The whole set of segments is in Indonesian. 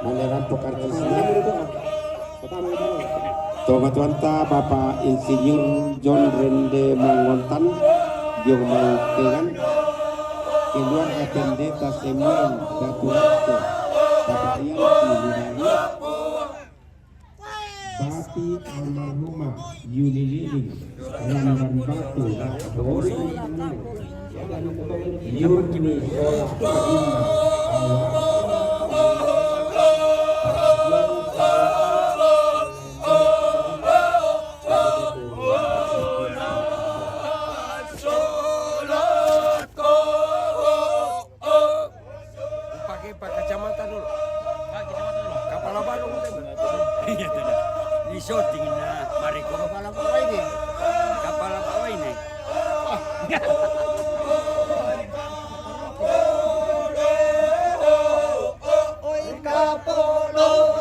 Maneran Pokar Cisna. Tuan-tuanta Bapak Insinyur John Rende Mangontan Jong Mangkengan Keluar APMD Tasemuan Batu Rakte Bapak Ian Silunani Bati Almarhumah Yuni Liling Ramban Batu Yurni shooting na Mariko kapala pa ini. Kapala pa ini. Oi kapolo.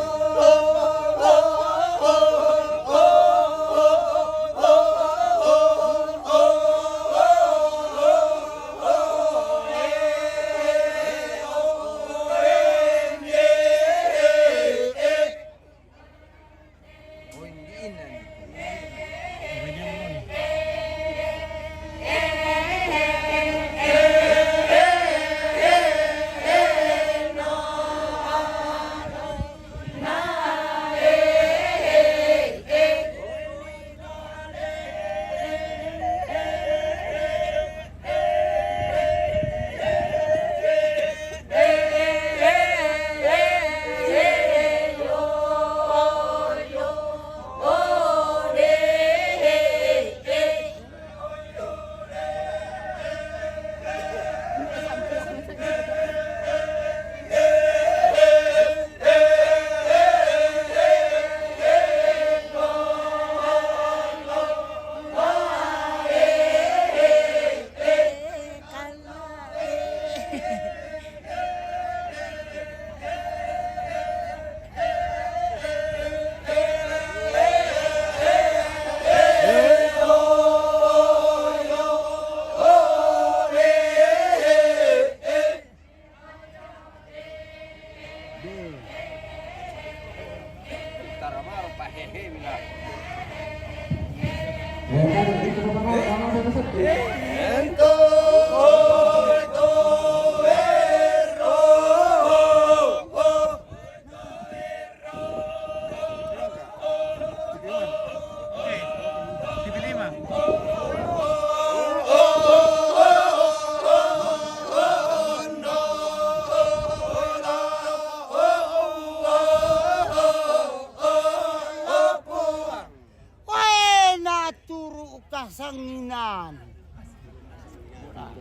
Kasanginan.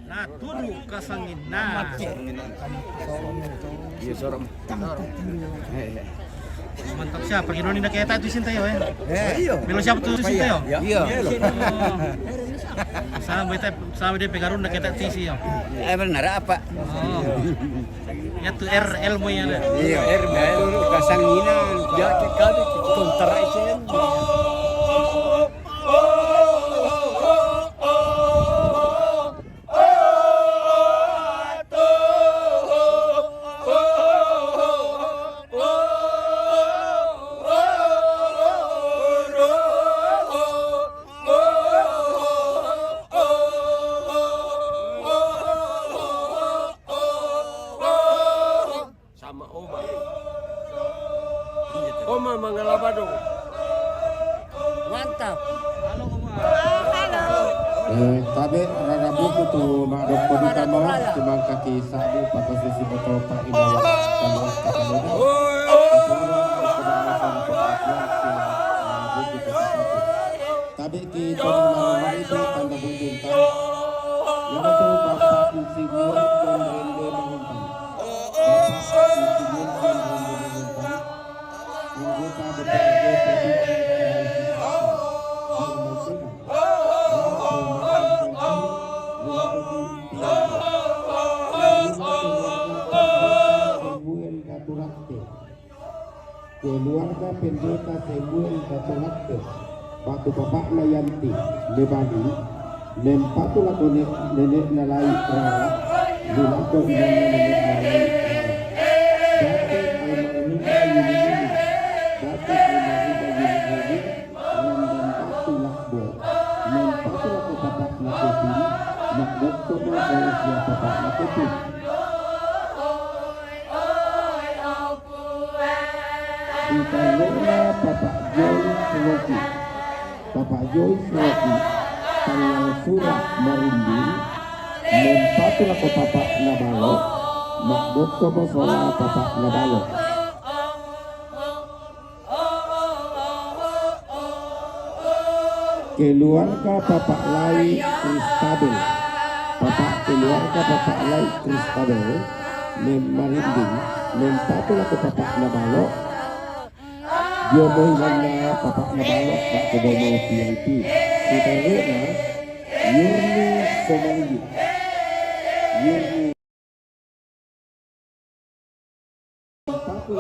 Naturu kasanginan. Iya sorong. Mantap siya, pergi noni na kita itu Sintayo ya. Iya. Bilo siapa tuh Sintayo? Iya. Sama dia pegarun na kita tisi ya. Benar apa? Oh. Ya tuh RL mo yan. Iya, naturu kasanginan. Ya kami kontra itu. Oma Mangalabado. Mantap. Tabe rarabu tu madok kodita mau cuma kaki sabu patos sisi botol pak inawa kalau katamuda. Tabe ki tolong itu tanda buntung kan. Yang itu bapak insinyur dan rende mengumpang. Bapak insinyur dan rende mengumpang. Anggota DPRD keluarga pendeta Samuel Batulakte Batu Bapak Nayanti Lebani Nempatu lako nenek nalai Rara Lulako nenek nalai Rara Batu Almarhum Bapak Joyce Rocky tanggal surah merinding mempatu lako Bapak Nabalo makbuk komosola Bapak Nabalo. Keluarga Bapak Lai Kristabel, Bapak keluarga Bapak Lai Kristabel merinding mempatu lako Bapak Nabalo. Jomo hilangnya Bapak Nabalo Pak Kedomo VIP. Saudara Yurni Somali. Yurni Patu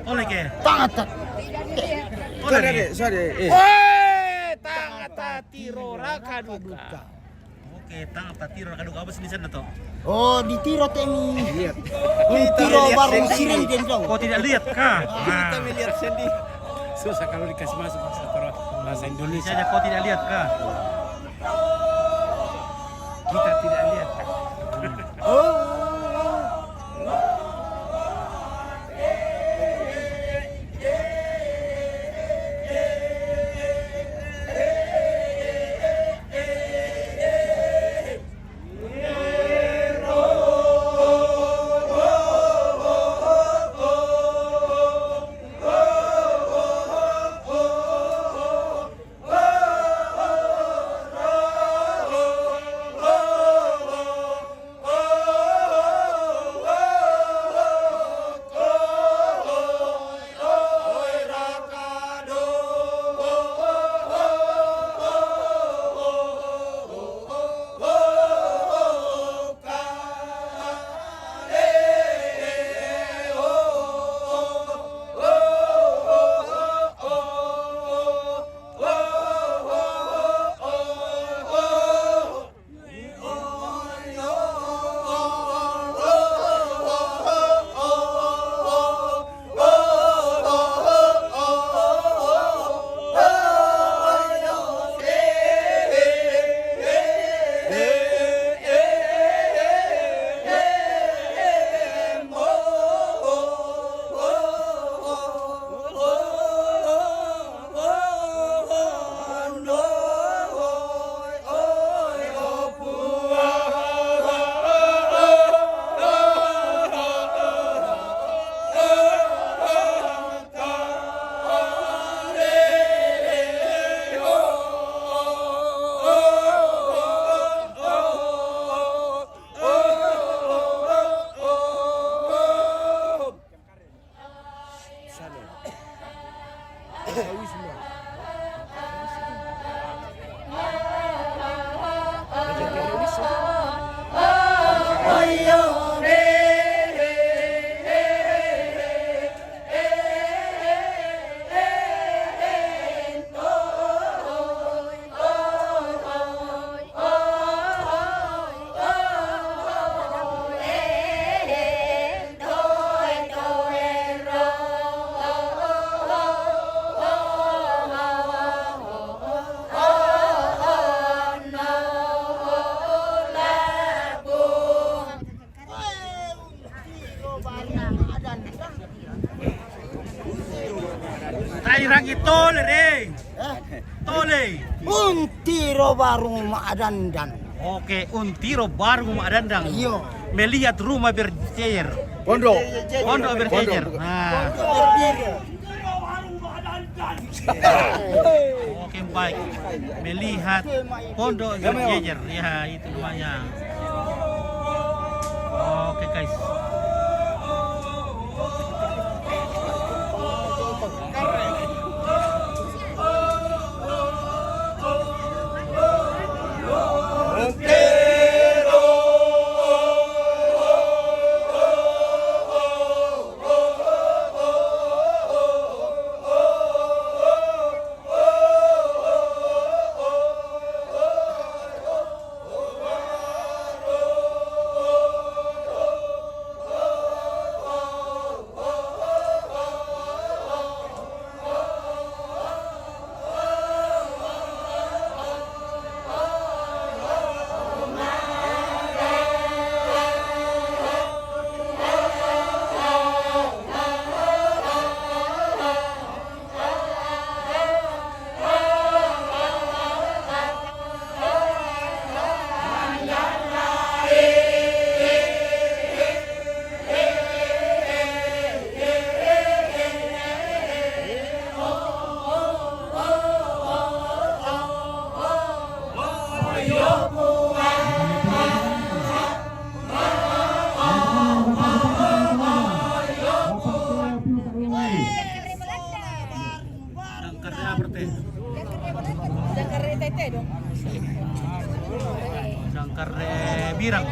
Oleh ke? Tangat. Oleh ke? Sorry. Tangata tiro rakaduka. Oke, tangata tiro rakaduka apa sih di sana toh? Oh, di tiro temi. Lihat. Tiro warung siring jengkau. Kau tidak lihat kah? Kita melihat sendiri. Susah kalau dikasih masuk bahasa Indonesia. Saja kau tidak lihat kah? Kita tidak lihat. Tadi rangi tole re. Tole. Tiro warung Maadandan. Oke, untiro baru Maadandan. Iya. Melihat rumah berjejer. Pondok. Pondok berjejer. Nah. Oke, baik. Melihat pondok berjejer. Ya, itu namanya. Oke, guys. Birang.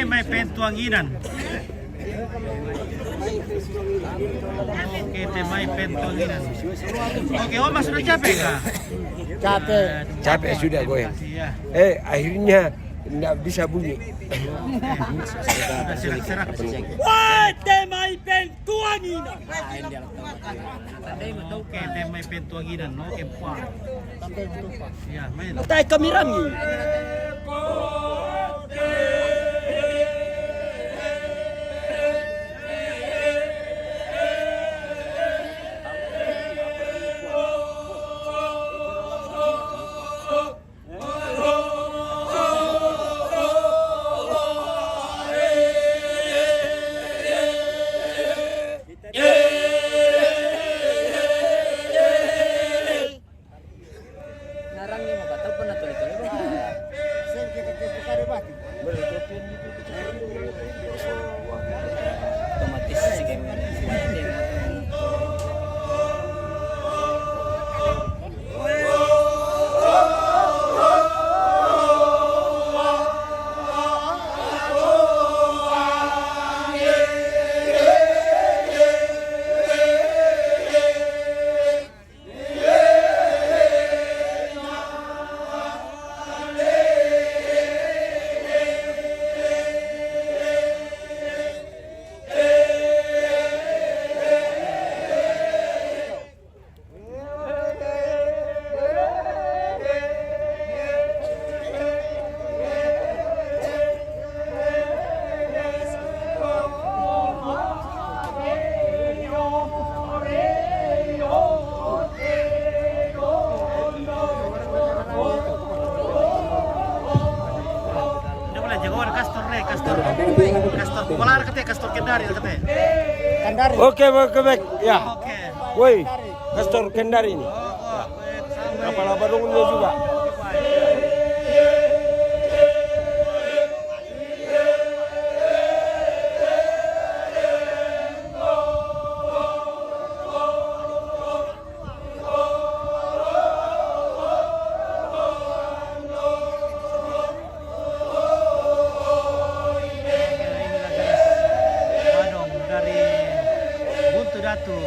May pentuanginan. Oke, may pentuanginan. Oke, oh mas sudah capek kah? Capek sudah gue. Ya. Akhirnya nggak bisa bunyi. Sudah serak-serak. May pentuanginan. Oke, may pentuanginan. Oke, puang. Ya, main. Tay kami rami. Kastor Polar katanya, Kastor Kendari katanya. Kendari. Oke, baik. Ya. Oke. Woi, Kastor Kendari ini. Baik. Kapal Badungnya juga. Badong dari Buntu Datu.